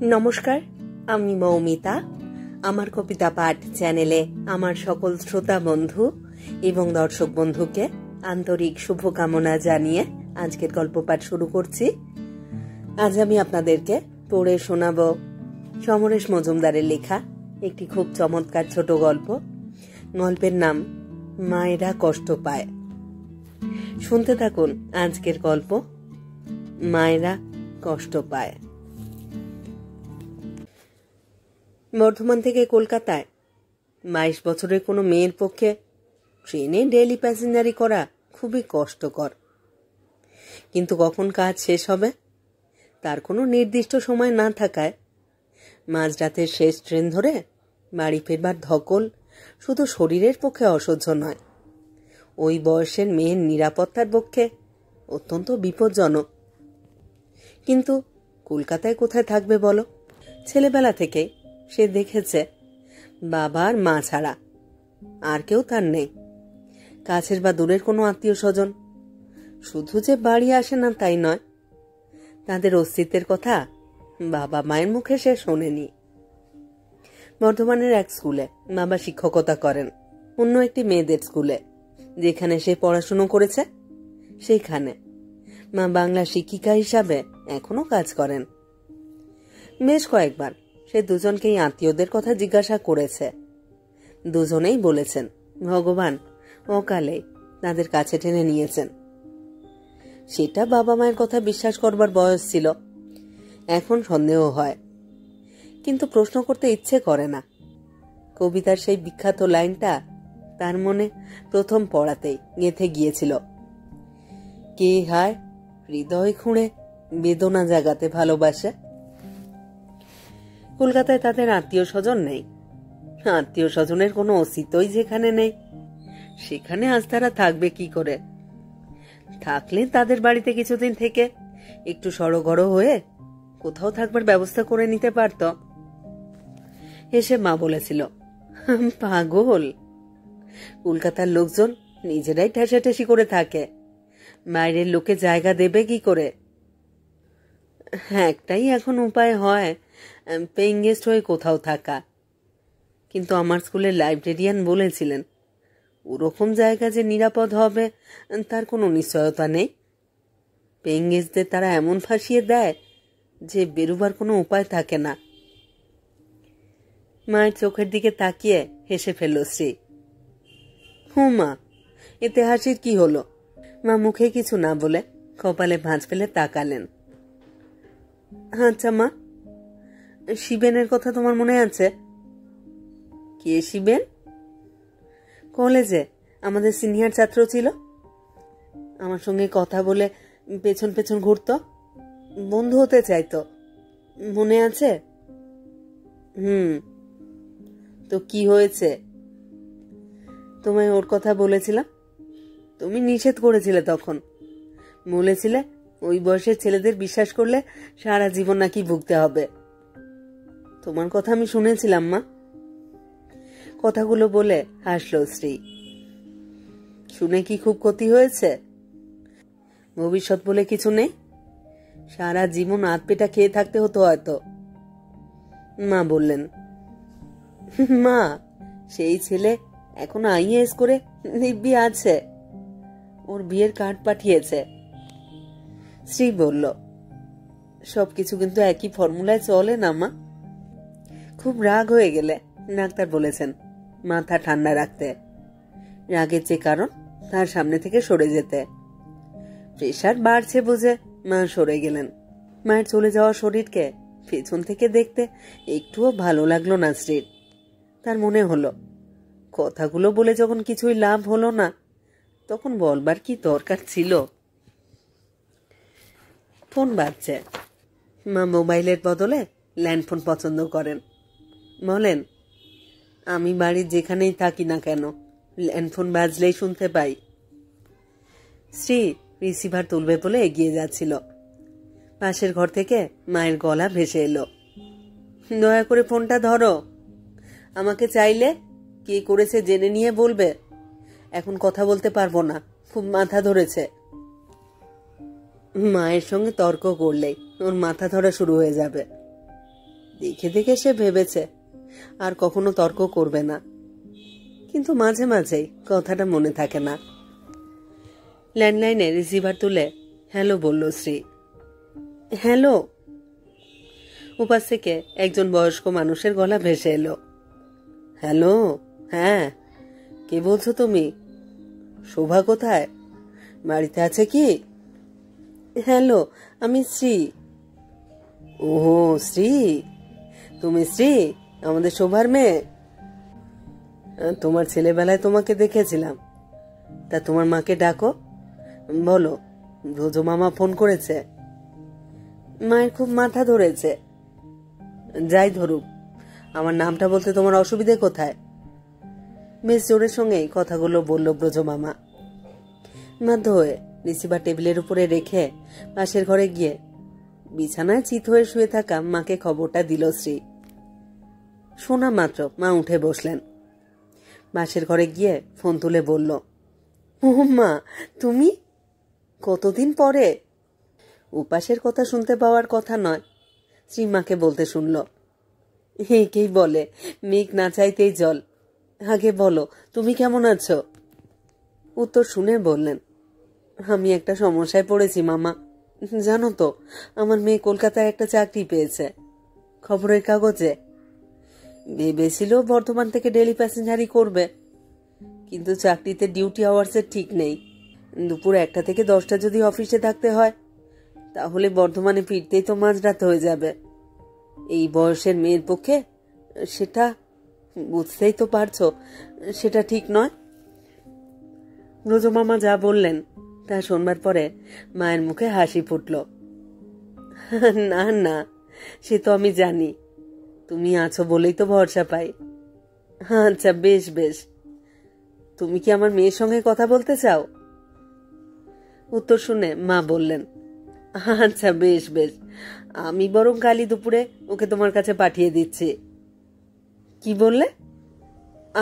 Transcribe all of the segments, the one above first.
নমস্কার, আমি মৌমিতা। আমার কবিতা পাঠ চ্যানেলে আমার সকল শ্রোতা বন্ধু এবং দর্শক বন্ধুকে আন্তরিক শুভকামনা জানিয়ে আজকের গল্প পাঠ শুরু করছি। আজ আমি আপনাদেরকে পড়ে শোনাব সমরেশ মজুমদারের লেখা একটি খুব চমৎকার ছোট গল্প। গল্পের নাম মায়েরা কষ্ট পায়। শুনতে থাকুন আজকের গল্প, মায়েরা কষ্ট পায়। বর্ধমান থেকে কলকাতায় 22 বছরের কোনো মেয়ের পক্ষে ট্রেনে ডেইলি প্যাসেঞ্জারি করা খুবই কষ্টকর। কিন্তু কখন কাজ শেষ হবে তার কোনো নির্দিষ্ট সময় না থাকায় মাঝরাতের শেষ ট্রেন ধরে বাড়ি ফেরবার ধকল শুধু শরীরের পক্ষে অসহ্য নয়, ওই বয়সের মেয়ের নিরাপত্তার পক্ষে অত্যন্ত বিপজ্জনক। কিন্তু কলকাতায় কোথায় থাকবে বলো? ছেলেবেলা থেকে সে দেখেছে বাবা আর মা ছাড়া আর কেউ তার নেই। কাছের বা দূরের কোনো আত্মীয় স্বজন শুধু যে বাড়ি আসে না তাই নয়, তাদের অস্তিত্বের কথা বাবা মায়ের মুখে সে শোনেনি। বর্ধমানের এক স্কুলে বাবা শিক্ষকতা করেন, অন্য একটি মেয়েদের স্কুলে যেখানে সে পড়াশুনো করেছে সেইখানে মা বাংলা শিক্ষিকা হিসাবে এখনো কাজ করেন। বেশ কয়েকবার সে দুজনকেই আত্মীয়দের কথা জিজ্ঞাসা করেছে। দুজনেই বলেছেন ভগবান অকালে তাদের কাছে টেনে নিয়েছেন। সেটা বাবা মায়ের কথা বিশ্বাস করবার বয়স ছিল, এখন সন্দেহ হয়, কিন্তু প্রশ্ন করতে ইচ্ছে করে না। কবিতার সেই বিখ্যাত লাইনটা তার মনে প্রথম পড়াতেই গেঁথে গিয়েছিল, কে হায় হৃদয় খুঁড়ে বেদনা জাগাতে ভালোবাসে। কলকাতায় তাদের আত্মীয় স্বজন নেই, আত্মীয় স্বজনের কোনো অস্তিত্বই যেখানে নেই সেখানে আজ তারা থাকবে কি করে? থাকলে তাদের বাড়িতে কিছুদিন থেকে একটু সড়গড় হয়ে কোথাও থাকবার ব্যবস্থা করে নিতে পারত। এসে মা বলেছিল, পাগল, কলকাতার লোকজন নিজেরাই ঠেসাঠেসি করে থাকে, বাইরের লোকে জায়গা দেবে কি করে? একটাই এখন উপায় হয় পেইং গেস্ট হয়ে কোথাও থাকা। কিন্তু আমার স্কুলের লাইব্রেরিয়ান বলেছিলেন ওরকম জায়গা যে নিরাপদ হবে তার কোনো নিশ্চয়তা নেই। পেইং গেস্টদের তারা এমন ফাঁসিয়ে দেয় যে বেরোবার কোনো উপায় থাকে না। মায়ের চোখের দিকে তাকিয়ে হেসে ফেলল শ্রী। মা, এতে হাসির কি হলো? মা মুখে কিছু না বলে কপালে ভাঁজ ফেলে তাকালেন। আচ্ছা মা, শিবেনের কথা তোমার মনে আছে? কে শিবেন? কলেজে আমাদের সিনিয়র ছাত্র ছিল, আমার সঙ্গে কথা বলে পেছন পেছন ঘুরত, বন্ধু হতে চাইতো, মনে আছে? তো কি হয়েছে? তোমায় ওর কথা বলেছিলাম, তুমি নিষেধ করেছিলে। তখন বলেছিলে ওই বয়সের ছেলেদের বিশ্বাস করলে সারা জীবন নাকি ভুগতে হবে। তোমার কথা আমি শুনেছিলাম মা। কথাগুলো বলে হাসল শ্রী। শুনে কি খুব ক্ষতি হয়েছে? ভবিষ্যৎ বলে কিছু নেই, সারা জীবন আধপেটা খেয়ে থাকতে হতো হয়তো। মা বললেন, মা সেই ছেলে এখন আইএএস করে দিব্যি আছে, ওর বিয়ের কার্ড পাঠিয়েছে। শ্রী বলল, সবকিছু কিন্তু একই ফর্মুলায় চলে না মা। খুব রাগ হয়ে গেলে ডাক্তার বলেছেন মাথা ঠান্ডা রাখতে, রাগের যে কারণ তার সামনে থেকে সরে যেতে। প্রেশার বাড়ছে বুঝে মা সরে গেলেন। মায়ের চলে যাওয়া শরীরকে পেছন থেকে দেখতে একটুও ভালো লাগলো না শ্রীর। তার মনে হলো কথাগুলো বলে যখন কিছুই লাভ হলো না তখন বলবার কি দরকার ছিল। ফোন বাজছে। মা মোবাইলের বদলে ল্যান্ডফোন পছন্দ করেন। বলেন, আমি বাড়ির যেখানেই থাকি না কেন ল্যান্ডফোন বাজলেই শুনতে পাই। শ্রী রিসিভার তুলবে বলে এগিয়ে যাচ্ছিল, পাশের ঘর থেকে মায়ের গলা ভেসে এলো, দয়া করে ফোনটা ধরো, আমাকে চাইলে কে করেছে জেনে নিয়ে বলবে, এখন কথা বলতে পারবো না, খুব মাথা ধরেছে। মায়ের সঙ্গে তর্ক করলেই ওর মাথা ধরা শুরু হয়ে যাবে। দেখে দেখে সে ভেবেছে আর কখনো তর্ক করবে না, কিন্তু মাঝে মাঝেই কথাটা মনে থাকে না। ল্যান্ডলাইনে রিসিভার তুলে হ্যালো বলল শ্রী। হ্যালো। উপাস থেকে একজন বয়স্ক মানুষের গলা ভেসে এলো। হ্যালো, হ্যাঁ, কে বলছো তুমি? শোভা কোথায়? বাড়িতে আছে কি? হ্যালো, আমি শ্রী। ওহো, শ্রী, তুমি শ্রী, আমাদের শোভার মেয়ে? তোমার ছেলেবেলায় তোমাকে দেখেছিলাম। তা তোমার মাকে ডাকো, বলো ব্রজ মামা ফোন করেছে। মায়ের খুব মাথা ধরেছে। যাই ধরুক, আমার নামটা বলতে তোমার অসুবিধে কোথায়? বেশ জোরের সঙ্গেই কথাগুলো বলল ব্রজ মামা। বাধ্য হয়ে রিসিভার টেবিলের উপরে রেখে পাশের ঘরে গিয়ে বিছানায় চিত হয়ে শুয়ে থাকা মাকে খবরটা দিল শ্রী। শোনা মাত্র মা উঠে বসলেন। পাশের ঘরে গিয়ে ফোন তুলে বলল, ও মা, তুমি? কতদিন পরে? উপাসের কথা শুনতে পাওয়ার কথা নয়, শ্রী মাকে বলতে শুনল। একেই বলে মেঘ না চাইতেই জল। আগে বলো, তুমি কেমন আছো? উত্তর শুনে বললেন, আমি একটা সমস্যায় পড়েছি মামা। জানো তো, আমার মেয়ে কলকাতায় একটা চাকরি পেয়েছে, খবরের কাগজে। ভেবেছিল বর্ধমান থেকে ডেলি প্যাসেঞ্জারি করবে, কিন্তু চাকরিতে ডিউটি আওয়ার্সের ঠিক নেই। দুপুর 1টা থেকে 10টা যদি অফিসে থাকতে হয়, তাহলে বর্ধমানে ফিরতেই তো মাঝরাত হয়ে যাবে। এই বয়সের মেয়ের পক্ষে সেটা, বুঝতেই তো পারছো, সেটা ঠিক নয়। ব্রজমামা যা বললেন তা শোনবার পরে মায়ের মুখে হাসি ফুটল। না না, সে তো আমি জানি, তুমি আছো বলেই তো ভরসা পাই। আচ্ছা, বেশ বেশ। তুমি কি আমার মেয়ের সঙ্গে কথা বলতে চাও? উত্তর শুনে মা বললেন, আচ্ছা বেশ বেশ, আমি বরং কালই দুপুরে ওকে তোমার কাছে পাঠিয়ে দিচ্ছি। কি বললে?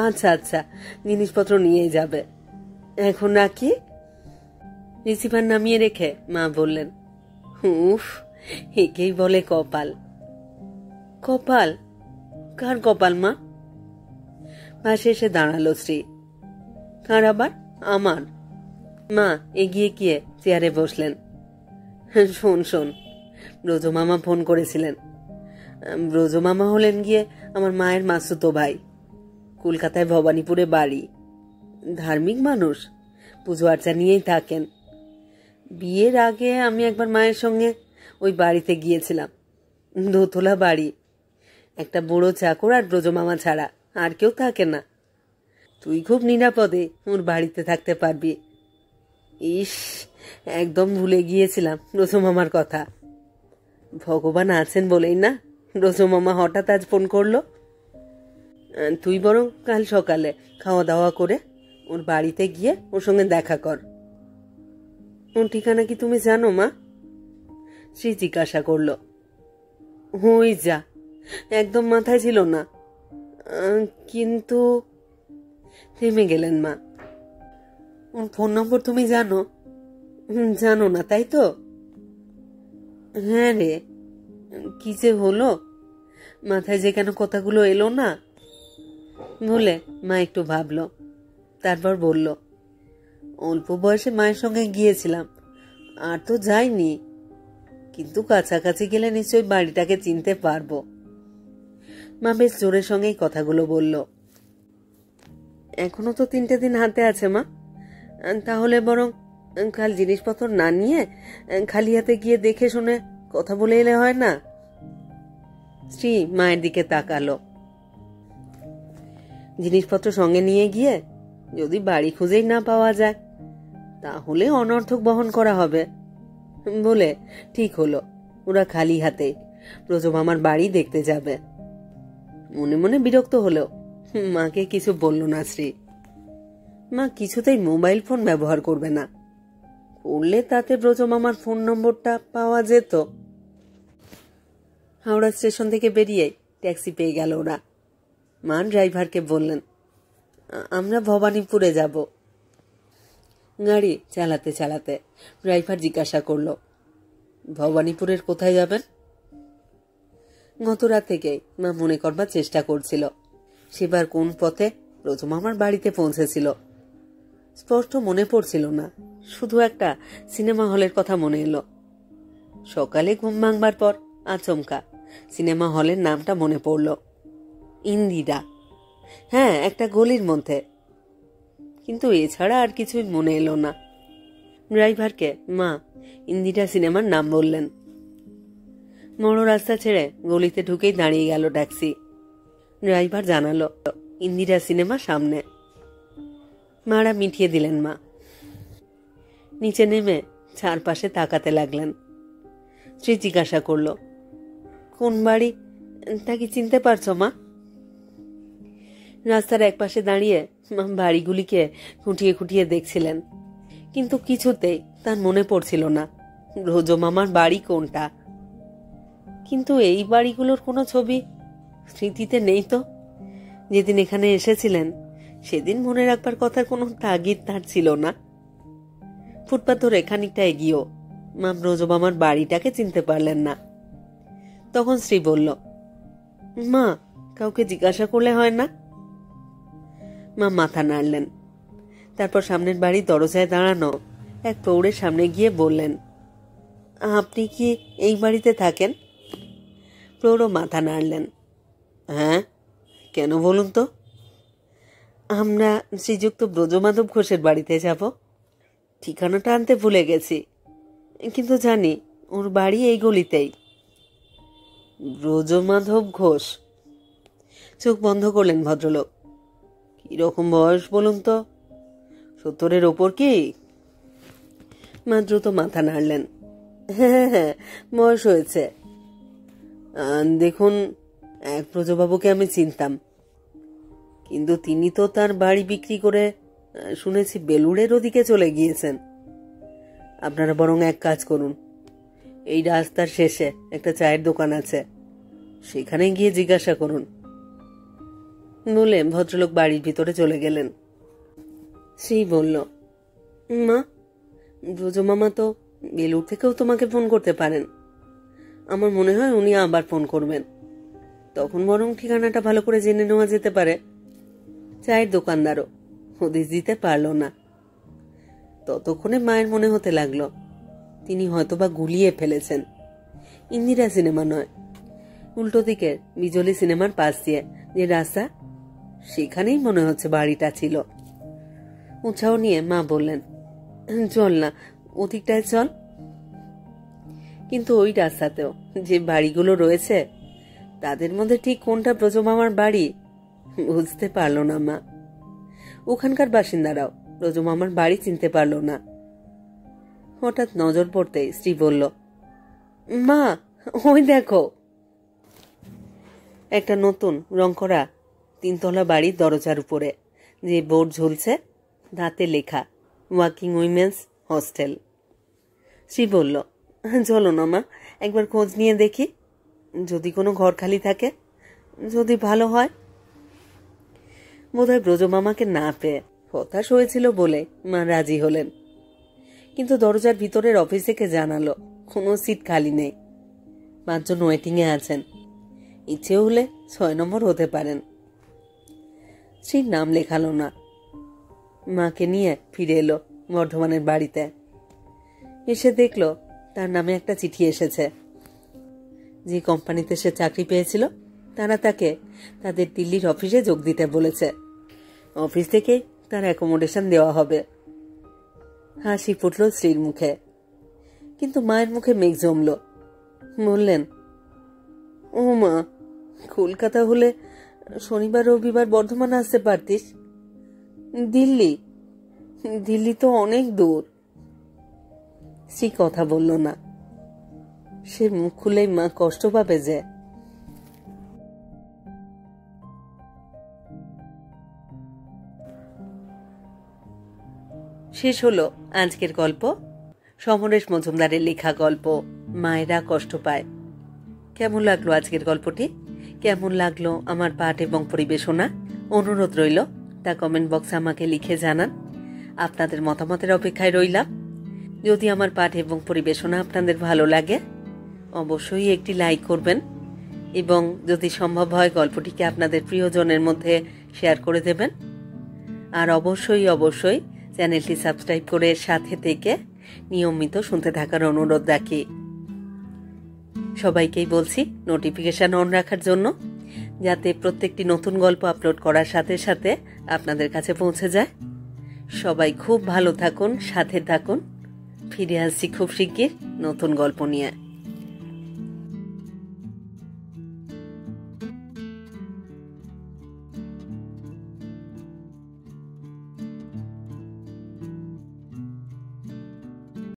আচ্ছা আচ্ছা, জিনিসপত্র নিয়েই যাবে। এখন রাখি। রিসিভার নামিয়ে রেখে মা বললেন, উফ, একেই বলে কপাল। কপাল? কার কপাল মা? পাশে এসে দাঁড়ালো শ্রী। কার আবার? আমার। মা এগিয়ে গিয়ে চেয়ারে বসলেন। শোন শোন, ব্রজমামা ফোন করেছিলেন। ব্রজমামা হলেন গিয়ে আমার মায়ের মাসুতো ভাই, কলকাতায় ভবানীপুরে বাড়ি। ধার্মিক মানুষ, পুজো আর্চা নিয়েই থাকেন। বিয়ের আগে আমি একবার মায়ের সঙ্গে ওই বাড়িতে গিয়েছিলাম। দোতলা বাড়ি, একটা বুড়ো চাকর আর ব্রজমামা ছাড়া আর কেউ থাকে না। তুই খুব নিরাপদে ওর বাড়িতে থাকতে পারবি। ইস, একদম ভুলে গিয়েছিলাম ব্রজমামার কথা। ভগবান আছেন বলেই না ব্রজমামা হঠাৎ আজ ফোন করলো। তুই বরং কাল সকালে খাওয়া দাওয়া করে ওর বাড়িতে গিয়ে ওর সঙ্গে দেখা কর। ওর ঠিকানা কি তুমি জানো মা? শ্রী জিজ্ঞাসা করল। ওই যা, একদম মাথায় ছিল না, কিন্তু থেমে গেলেন মা। ওর ফোন নম্বর তুমি জানো? জানো না তাই তো? হ্যাঁ রে, কি যে হলো, মাথায় যে কেন কথাগুলো এলো না বলে মা একটু ভাবল। তারপর বলল, অল্প বয়সে মায়ের সঙ্গে গিয়েছিলাম, আর তো যাইনি, কিন্তু কাছাকাছি গেলে নিশ্চয়ই বাড়িটাকে চিনতে পারবো। মা বেশ জোরের সঙ্গেই কথাগুলো বলল। এখনো তো 3টে দিন হাতে আছে মা, তাহলে বরং কাল জিনিসপত্র না নিয়ে খালি হাতে গিয়ে দেখে শুনে কথা বলে এলে হয় না? শ্রী মায়ের দিকে তাকালো। জিনিসপত্র সঙ্গে নিয়ে গিয়ে যদি বাড়ি খুঁজেই না পাওয়া যায়, তাহলে অনর্থক বহন করা হবে বলে ঠিক হলো ওরা খালি হাতে ব্রজমামার বাড়ি দেখতে যাবে। মনে মনে বিরক্ত হলেও মাকে কিছু বলল না শ্রী। মা কিছুতেই মোবাইল ফোন ব্যবহার করবে না, করলে তাতে ব্রজমামার ফোন নম্বরটা পাওয়া যেত। হাওড়া স্টেশন থেকে বেরিয়ে ট্যাক্সি পেয়ে গেল ওরা। মা ড্রাইভারকে বললেন, আমরা ভবানীপুরে যাব। গাড়ি চালাতে চালাতে ড্রাইভার জিজ্ঞাসা করল, ভবানীপুরের কোথায় যাবেন? গত রাত থেকে মা মনে করবার চেষ্টা করছিল সেবার কোন পথে রোজমামার বাড়িতে পৌঁছেছিল। স্পষ্ট মনে পড়ছিল না, শুধু একটা সিনেমা হলের কথা মনে এলো। সকালে ঘুম ভাঙবার পর আচমকা সিনেমা হলের নামটা মনে পড়ল, ইন্দিরা। হ্যাঁ, একটা গলির মধ্যে। কিন্তু এছাড়া আর কিছুই মনে এলো না। ড্রাইভারকে মা ইন্দিরা সিনেমার নাম বললেন। বড় রাস্তা ছেড়ে গলিতে ঢুকেই দাঁড়িয়ে গেল ট্যাক্সি। ড্রাইভার জানালো ইন্দিরা সিনেমা সামনে। মারা মিটিয়ে দিলেন মা। নিচে নেমে চারপাশে তাকাতে লাগলেন। স্ত্রী জিজ্ঞাসা করল, কোন বাড়ি, তা কি চিনতে পারছো মা? রাস্তার একপাশে দাঁড়িয়ে মা বাড়িগুলিকে খুঁটিয়ে খুঁটিয়ে দেখছিলেন, কিন্তু কিছুতেই তার মনে পড়ছিল না রোজমামার বাড়ি কোনটা। কিন্তু এই বাড়িগুলোর কোনো ছবি স্মৃতিতে নেই তো। যেদিন এখানে এসেছিলেন সেদিন মনে রাখবার কথার কোনো তাগিদ তার ছিল না। ফুটপাত ধরে খানিকটা এগিয়েও মা রোজমামার বাড়িটাকে চিনতে পারলেন না। তখন স্ত্রী বলল, মা কাউকে জিজ্ঞাসা করলে হয় না? মা মাথা নাড়লেন। তারপর সামনের বাড়ির দরজায় দাঁড়ানো এক প্রৌঢ়ের সামনে গিয়ে বললেন, আপনি কি এই বাড়িতে থাকেন? প্রৌঢ় মাথা নাড়লেন। হ্যাঁ, কেন বলুন তো? আমরা শ্রীযুক্ত ব্রজমাধব ঘোষের বাড়িতে যাব। ঠিকানাটা আনতে ভুলে গেছি, কিন্তু জানি ওর বাড়ি এই গলিতেই। ব্রজমাধব ঘোষ? চোখ বন্ধ করলেন ভদ্রলোক। কিরকম বয়স বলুন তো? 70-এর ওপর কি? মা দ্রুত মাথা নাড়লেন। হ্যাঁ হ্যাঁ, বয়স হয়েছে। দেখুন, এক ব্রজবাবুকে আমি চিনতাম, কিন্তু তিনি তো তার বাড়ি বিক্রি করে শুনেছি বেলুড়ের ওদিকে চলে গিয়েছেন। আপনারা বরং এক কাজ করুন, এই রাস্তার শেষে একটা চায়ের দোকান আছে, সেখানে গিয়ে জিজ্ঞাসা করুন বলে ভদ্রলোক বাড়ির ভিতরে চলে গেলেন। সেই বলল, মা ব্রজমামা তো বেলুড় থেকেও তোমাকে ফোন করতে পারেন। আমার মনে হয় উনি আবার ফোন করবেন, তখন বরং ঠিকানাটা ভালো করে জেনে নেওয়া যেতে পারে। চায়ের দোকানদারও হদিস দিতে পারল না। ততক্ষণে মায়ের মনে হতে লাগলো তিনি হয়তোবা গুলিয়ে ফেলেছেন। ইন্দিরা সিনেমা নয়, উল্টো দিকের বিজলি সিনেমার পাশ দিয়ে যে রাস্তা, সেখানেই মনে হচ্ছে বাড়িটা ছিল। উৎসাহ নিয়ে মা বললেন, চল না, ওদিকটায় চল। কিন্তু ওই রাস্তাতেও যে বাড়িগুলো রয়েছে তাদের মধ্যে ঠিক কোনটা ব্রজমামার বাড়ি বুঝতে পারল না মা। ওখানকার বাসিন্দারাও ব্রজমামার বাড়ি চিনতে পারল না। হঠাৎ নজর পড়তেই স্ত্রী বলল, মা ওই দেখো। একটা নতুন রং করা 3তলা বাড়ির দরজার উপরে যে বোর্ড ঝুলছে, দাঁতে লেখা ওয়ার্কিং উইমেন্স হস্টেল। স্ত্রী বলল, চলো না মা, একবার খোঁজ নিয়ে দেখি, যদি কোনো ঘর খালি থাকে, যদি ভালো হয়। বোধহয় ব্রজমামাকে না পেয়ে হতাশ হয়েছিল বলে মা রাজি হলেন, কিন্তু দরজার ভিতরের অফিস থেকে জানালো কোনো সিট খালি নেই, 5 জন ওয়েটিংয়ে আছেন, ইচ্ছে হলে 6 নম্বর হতে পারেন। স্ত্রীর নাম লেখালো না। মাকে নিয়ে ফিরে এলো বর্ধমানের বাড়িতে। এসে দেখল তার নামে একটা চিঠি এসেছে। যে কোম্পানিতে সে চাকরি পেয়েছিল তারা তাকে তাদের দিল্লির অফিসে যোগ দিতে বলেছে। অফিস থেকে তার অ্যাকোমোডেশন দেওয়া হবে। হাসি ফুটল স্ত্রীর মুখে, কিন্তু মায়ের মুখে মেঘ জমল। বললেন, ও মা, কলকাতা হলে শনিবার রবিবার বর্ধমান আসতে পারতিস। দিল্লি, দিল্লি তো অনেক দূর। স্ত্রী কথা বলল না। সে মুখ খুলেই মা কষ্ট পাবে যে। শেষ হলো আজকের গল্প, সমরেশ মজুমদারের লেখা গল্প মায়েরা কষ্ট পায়। কেমন লাগলো আজকের গল্পটি? কেমন লাগলো আমার পাঠ এবং পরিবেশনা? অনুরোধ রইল তা কমেন্ট বক্সে আমাকে লিখে জানান। আপনাদের মতামতের অপেক্ষায় রইলাম। যদি আমার পাঠ এবং পরিবেশনা আপনাদের ভালো লাগে অবশ্যই একটি লাইক করবেন এবং যদি সম্ভব হয় গল্পটিকে আপনাদের প্রিয়জনের মধ্যে শেয়ার করে দেবেন। আর অবশ্যই অবশ্যই চ্যানেলটি সাবস্ক্রাইব করে সাথে থেকে নিয়মিত শুনতে থাকার অনুরোধ রাখি। সবাইকেই বলছি নোটিফিকেশন অন রাখার জন্য, যাতে প্রত্যেকটি নতুন গল্প আপলোড করার সাথে সাথে আপনাদের কাছে পৌঁছে যায়। সবাই খুব ভালো থাকুন, সাথে থাকুন। ফিরে আসছি খুব শিগগির নতুন গল্প নিয়ে।